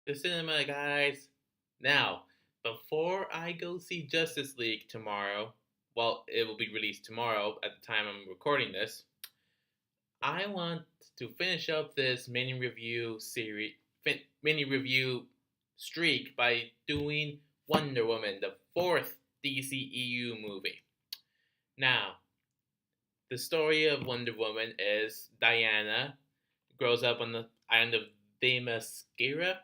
the cinema, guys. Now, before I go see Justice League tomorrow, well, it will be released tomorrow at the time I'm recording this. I want to finish up this mini review streak by doing Wonder Woman, the fourth DCEU movie. Now, the story of Wonder Woman is Diana grows up on the island of Themyscira.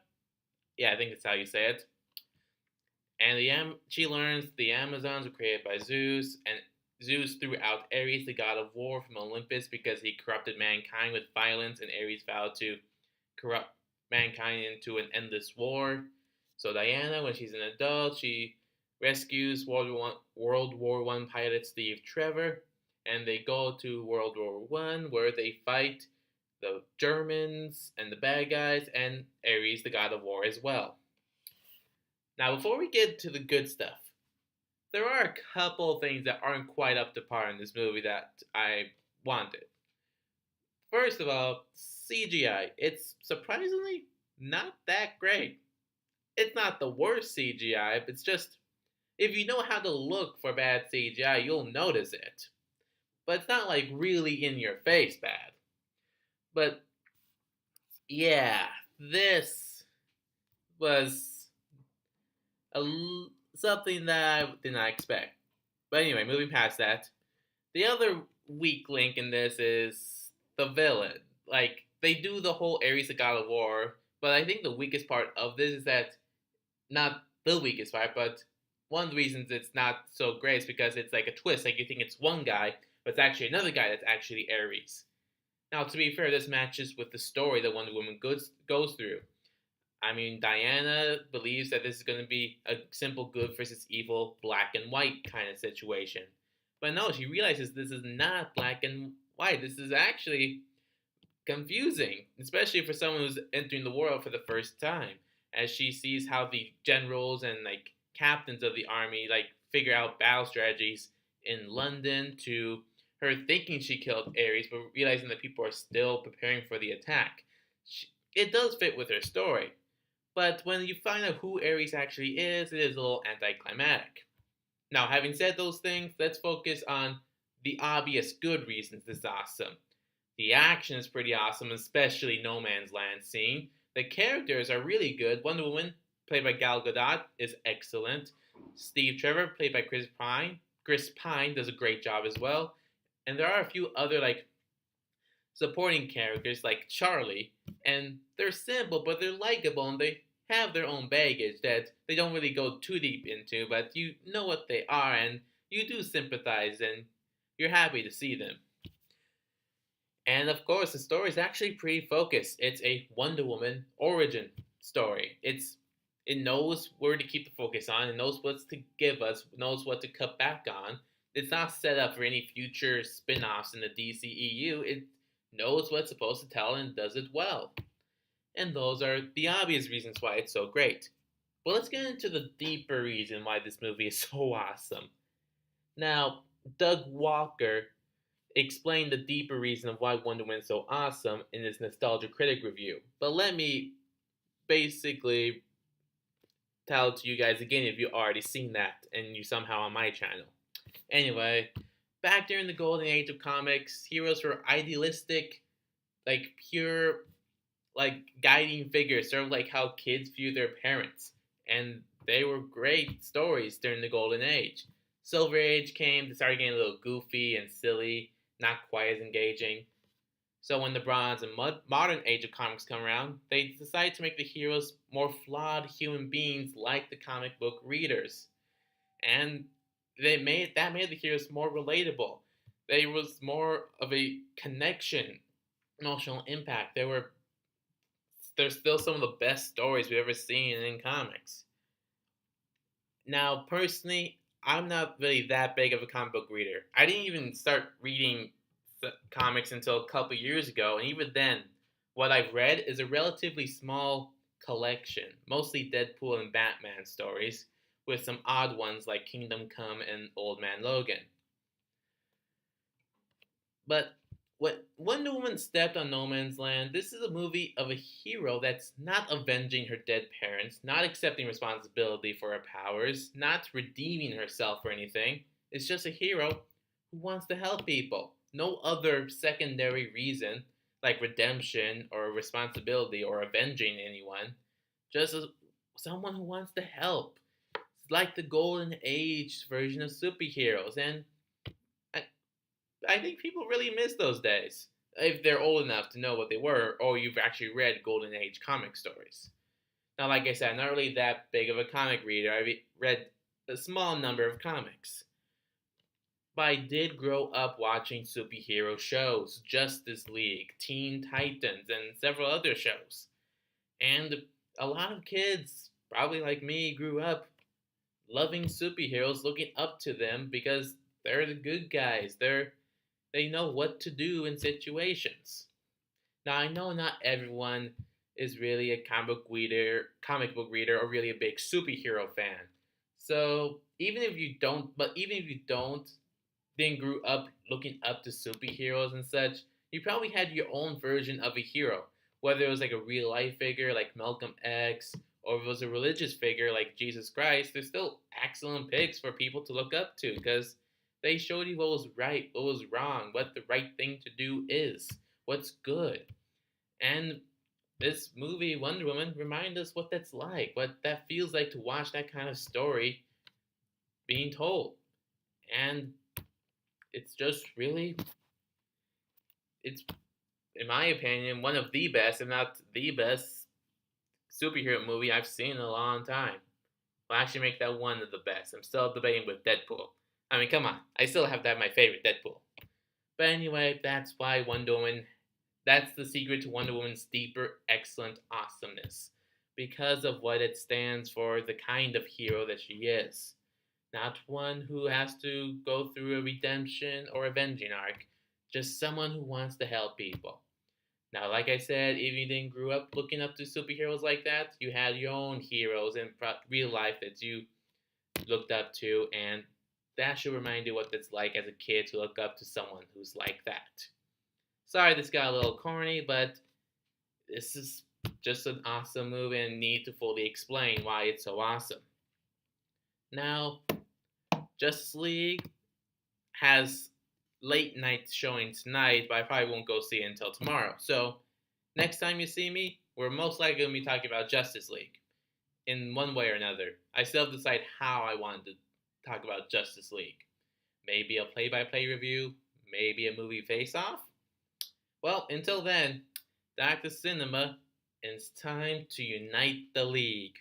Yeah, I think that's how you say it. And she learns the Amazons were created by Zeus, and Zeus threw out Ares, the god of war, from Olympus because he corrupted mankind with violence, and Ares vowed to corrupt mankind into an endless war. So Diana, when she's an adult, she rescues World War One pilot Steve Trevor, and they go to World War One where they fight the Germans and the bad guys, and Ares, the god of war, as well. Now, before we get to the good stuff, there are a couple things that aren't quite up to par in this movie that I wanted. First of all, CGI. It's surprisingly not that great. It's not the worst CGI, it's just if you know how to look for bad CGI, you'll notice it. But it's not like really in your face bad. But yeah, this was something that I did not expect. But anyway, moving past that, the other weak link in this is the villain. Like, they do the whole Ares the God of War, but I think the weakest part of this is that, not the weakest part, but one of the reasons it's not so great is because it's like a twist. Like, you think it's one guy, but it's actually another guy that's actually Ares. Now, to be fair, this matches with the story that Wonder Woman goes through. I mean, Diana believes that this is going to be a simple good versus evil, black and white kind of situation. But no, she realizes this is not black and white. This is actually confusing, especially for someone who's entering the world for the first time, as she sees how the generals and like captains of the army like figure out battle strategies in London to her thinking she killed Ares, but realizing that people are still preparing for the attack. It does fit with her story, but when you find out who Ares actually is, it is a little anticlimactic. Now, having said those things, let's focus on the obvious good reasons this is awesome. The action is pretty awesome, especially No Man's Land scene. The characters are really good. Wonder Woman, played by Gal Gadot, is excellent. Steve Trevor, played by Chris Pine does a great job as well. And there are a few other like supporting characters like Charlie, and they're simple but they're likable and they have their own baggage that they don't really go too deep into, but you know what they are and you do sympathize and you're happy to see them. And of course, the story is actually pretty focused. It's a Wonder Woman origin story. It knows where to keep the focus on, it knows what to give us, knows what to cut back on. It's not set up for any future spin-offs in the DCEU. It knows what it's supposed to tell and does it well. And those are the obvious reasons why it's so great. But let's get into the deeper reason why this movie is so awesome. Now, Doug Walker explained the deeper reason of why Wonder Woman is so awesome in his Nostalgia Critic review. But let me basically tell it to you guys again if you've already seen that and you somehow on my channel. Anyway, back during the golden age of comics, heroes were idealistic, like pure, like guiding figures, sort of like how kids view their parents. And they were great stories during the golden age. Silver Age came, they started getting a little goofy and silly, not quite as engaging. So when the Bronze and Modern Age of comics come around, they decide to make the heroes more flawed human beings like the comic book readers. And that made the heroes more relatable. There was more of a connection, emotional impact. They're still some of the best stories we've ever seen in comics. Now, personally, I'm not really that big of a comic book reader. I didn't even start reading comics until a couple years ago, and even then, what I've read is a relatively small collection, mostly Deadpool and Batman stories, with some odd ones like Kingdom Come and Old Man Logan. But When Wonder Woman stepped on no man's land, this is a movie of a hero that's not avenging her dead parents, not accepting responsibility for her powers, not redeeming herself or anything. It's just a hero who wants to help people. No other secondary reason, like redemption or responsibility or avenging anyone. Just someone who wants to help. It's like the Golden Age version of superheroes, and I, I think people really miss those days. If they're old enough to know what they were, or you've actually read Golden Age comic stories. Now, like I said, I'm not really that big of a comic reader. I read a small number of comics. But I did grow up watching superhero shows, Justice League, Teen Titans, and several other shows. And a lot of kids, probably like me, grew up loving superheroes, looking up to them because they're the good guys. They know what to do in situations. Now I know not everyone is really a comic book reader, or really a big superhero fan. So even if you don't, then grew up looking up to superheroes and such, you probably had your own version of a hero, whether it was like a real life figure like Malcolm X, or if it was a religious figure like Jesus Christ. They're still excellent picks for people to look up to because they showed you what was right, what was wrong, what the right thing to do is, what's good. And this movie, Wonder Woman, reminds us what that's like, what that feels like to watch that kind of story being told. And it's just really, it's, in my opinion, one of the best, if not the best, superhero movie I've seen in a long time. I'll actually make that one of the best. I'm still debating with Deadpool. I mean, come on. I still have to have my favorite, Deadpool. But anyway, that's why Wonder Woman, that's the secret to Wonder Woman's deeper, excellent awesomeness. Because of what it stands for, the kind of hero that she is. Not one who has to go through a redemption or avenging arc, just someone who wants to help people. Now, like I said, if you didn't grow up looking up to superheroes like that, you had your own heroes in real life that you looked up to, and that should remind you what it's like as a kid to look up to someone who's like that. Sorry, this got a little corny, but this is just an awesome movie and need to fully explain why it's so awesome. Now, Justice League has late night showing tonight, but I probably won't go see it until tomorrow. So, next time you see me, we're most likely going to be talking about Justice League in one way or another. I still have to decide how I want to talk about Justice League. Maybe a play by play review, maybe a movie face off. Well, until then, Dr. Cinema, it's time to unite the league.